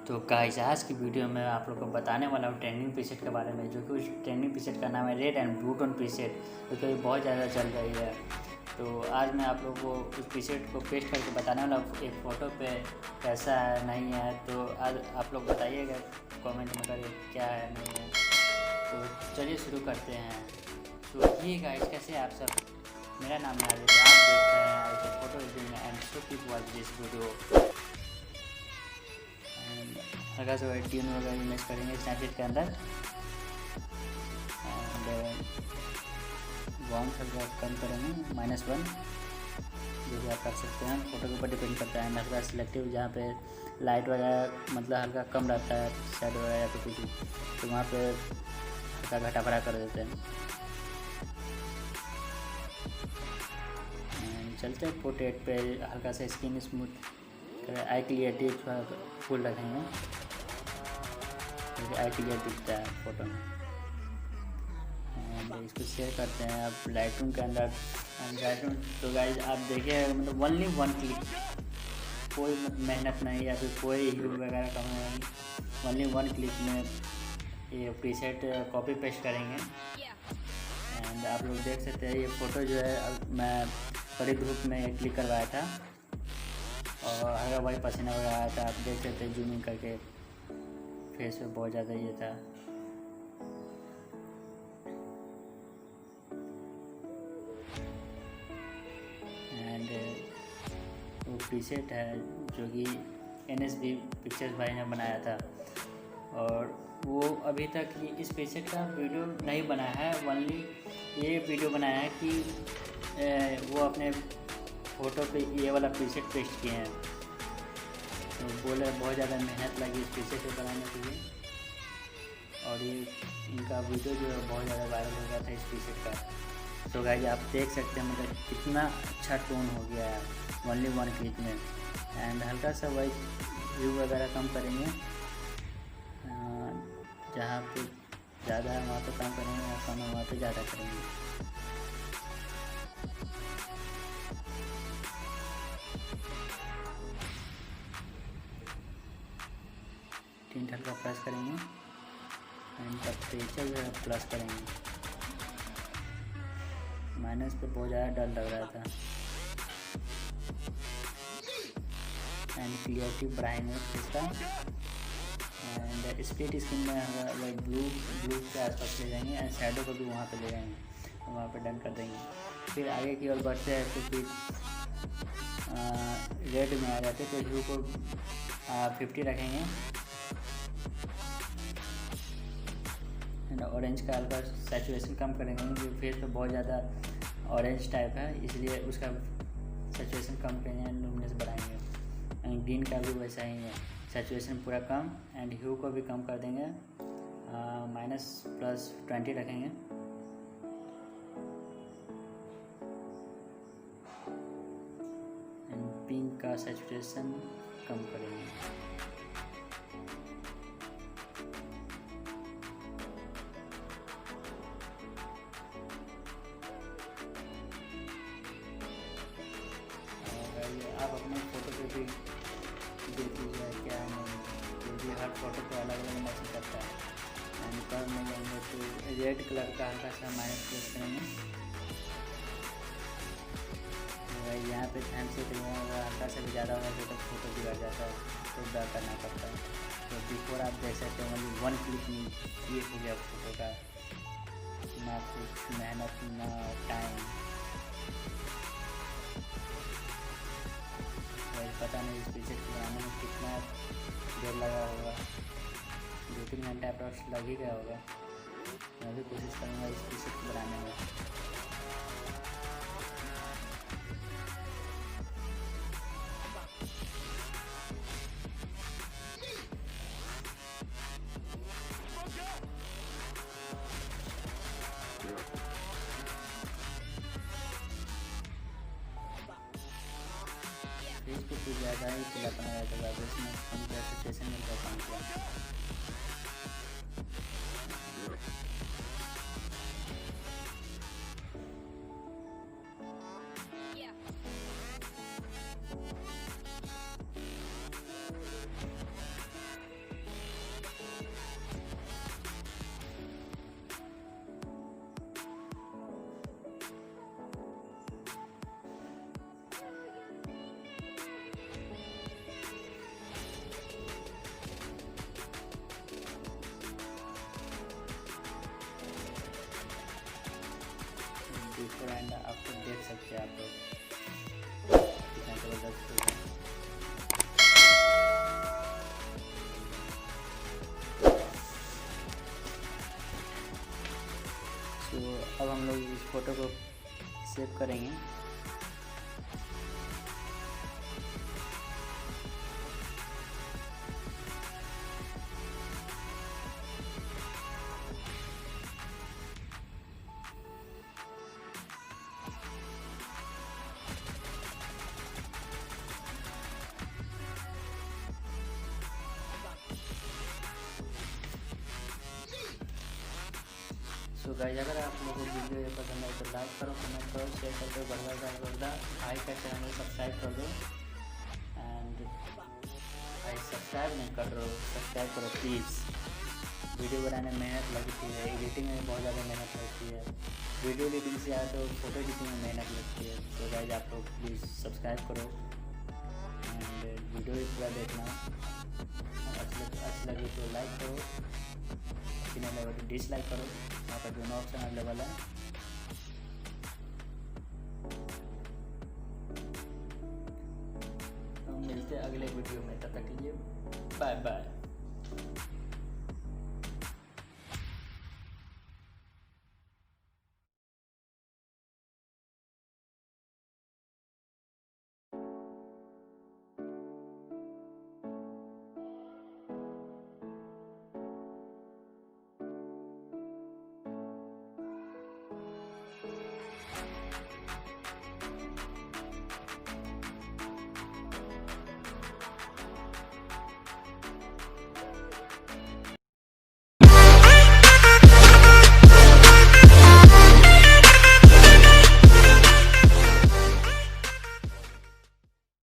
तो गाइस आज की वीडियो में आप लोग को बताने वाला हूँ ट्रेंडिंग प्रीसेट के बारे में, जो कि उस ट्रेंडिंग प्रीसेट का नाम है red and blue tone preset, जो कि बहुत ज़्यादा चल रही है। तो आज मैं आप लोगों को उस प्रीसेट को पेस्ट करके बताने वाला हूँ एक फ़ोटो पे कैसा है नहीं है। तो आज आप लोग बताइएगा कमेंट में करिए क्या है नहीं है। तो चलिए शुरू करते हैं। तो ये गाइस कैसे हैं आप सब, मेरा नाम है आदित्य, आप देख रहे हैं Aditya photo editing and so keep watch this video. हल्का सा वाइट ट्यून वगैरह इमेज करेंगे स्नैपचैट के अंदर एंड वार्म हल्का कम करेंगे -1, जो भी आप कर सकते हैं, फ़ोटो के ऊपर डिपेंड करता है। हल्का सिलेक्टिव जहाँ पे लाइट वगैरह मतलब हल्का कम रहता है, शेड वगैरह या फिर कुछ, तो वहाँ पे हल्का घटा बढ़ा कर देते हैं। चलते हैं पोर्ट्रेट पे, हल्का सा स्किन स्मूथ, आई क्लियरिटी थोड़ा फुल रखेंगे क्योंकि आई क्लियर दिखता है फ़ोटो में। एंड इसको शेयर करते हैं आप लाइटरूम के अंदर। लाइटरूम तो गाइस आप देखिए, मतलब ओनली 1 क्लिक, कोई मेहनत नहीं या फिर कोई ह्यू वगैरह का नहीं, ओनली 1 क्लिक में ये प्रीसेट कॉपी पेस्ट करेंगे। एंड आप लोग देख सकते हैं ये फ़ोटो जो है मैं बड़ी धूप में क्लिक करवाया था और हल्का वही पसीना वगैरह आया था, आप देख सकते हैं जूमिंग करके, फेस पे बहुत ज़्यादा ये था। एंड वो प्रीसेट है जो कि NSB पिक्चर्स भाई ने बनाया था, और वो अभी तक इस प्रीसेट का वीडियो नहीं बनाया है, ओनली ये वीडियो बनाया है कि वो अपने फ़ोटो पे ये वाला प्रीसेट पेस्ट किए हैं। तो बोले बहुत ज़्यादा मेहनत लगी इस प्रीसेट को बनाने के लिए, और ये इनका वीडियो जो है बहुत ज़्यादा वायरल हो गया था इस प्रीसेट का। तो गाइस आप देख सकते हैं मतलब कितना अच्छा टोन हो गया है ओनली 1 क्लिक में। एंड हल्का सा वाइट व्यू वगैरह कम करेंगे, जहाँ पे ज़्यादा है वहाँ पे कम करेंगे और कम है वहाँ पे ज़्यादा करेंगे। टिंट हल्का प्लस करेंगे एंड टेम्परेचर जो है प्लस करेंगे, माइनस पे बहुत ज़्यादा डर लग रहा था। एंड क्लियरिटी बढ़ाएंगे इसका, एंड स्प्लिट स्क्रीन में वही ब्लू के आसपास ले जाएंगे एंड शैडो को भी वहाँ पे ले जाएंगे, वहाँ पे डन कर देंगे। फिर आगे की ओर बढ़ते हैं तो फिर रेड में आ जाते तो ह्यू को 50 रखेंगे एंड ऑरेंज का हल्का सैचुरेशन कम करेंगे क्योंकि फेस पे बहुत ज़्यादा ऑरेंज टाइप है, इसलिए उसका सैचुरेशन कम करेंगे एंड लुमिनेंस बढ़ाएंगे। एंड ग्रीन का भी वैसा ही है, सैचुरेशन पूरा कम एंड ह्यू को भी कम कर देंगे, -+20 रखेंगे। एंड पिंक का सैचुरेशन कम करेंगे। आप अपने फ़ोटो पे भी देख लीजिए क्या नहीं, क्योंकि हर फ़ोटो पे अलग अलग मैचिंग करता है। एंड कर में जाएंगे तो रेड कलर का हल्का सा -+ करेंगे, यहाँ पे ध्यान से करिएगा, अगर हल्का सा भी ज़्यादा होगा तो फ़ोटो बिगड़ जाता है, तो ड्रा करना पड़ता है। तो बिफोर आप देख सकते हैं ओनली 1 क्लिक में ये हो गया फ़ोटो का, ना कुछ मेहनत ना टाइम। पता नहीं इस प्रीसेट को बनाने में कितना देर लगा होगा, 2-3 घंटे अप्रॉक्स लग ही गया होगा। मैं भी कोशिश करूँगा इस प्रीसेट को बनाने में। इसको कुछ ज़्यादा ही चिल्लापन रहता है, इसमें कम सिचुएशन में काम किया। ठीक है। तो अब हम लोग इस फ़ोटो को सेव करेंगे। सो गाइस, अगर आप लोगों को वीडियो ये पसंद आए तो लाइक करो, कमेंट करो, शेयर कर दो, बढ़िया भाई का चैनल सब्सक्राइब कर दो। एंड भाई सब्सक्राइब नहीं कर रहे हो, सब्सक्राइब करो प्लीज़। वीडियो बनाने में मेहनत लगती है, एडिटिंग में बहुत ज़्यादा मेहनत लगती है। वीडियो एडिटिंग से आया तो फोटो एडिटिंग में मेहनत लगती है। तो गाइस आप लोग प्लीज़ सब्सक्राइब करो एंड वीडियो भी पूरा देखना। अच्छी लगी तो लाइक करो, अच्छी नहीं लगे तो डिसलाइक करो। यहाँ पर दोनों ऑप्शन अवेलेबल है। हम मिलते हैं अगले वीडियो में, तब तक के लिए बाय बाय।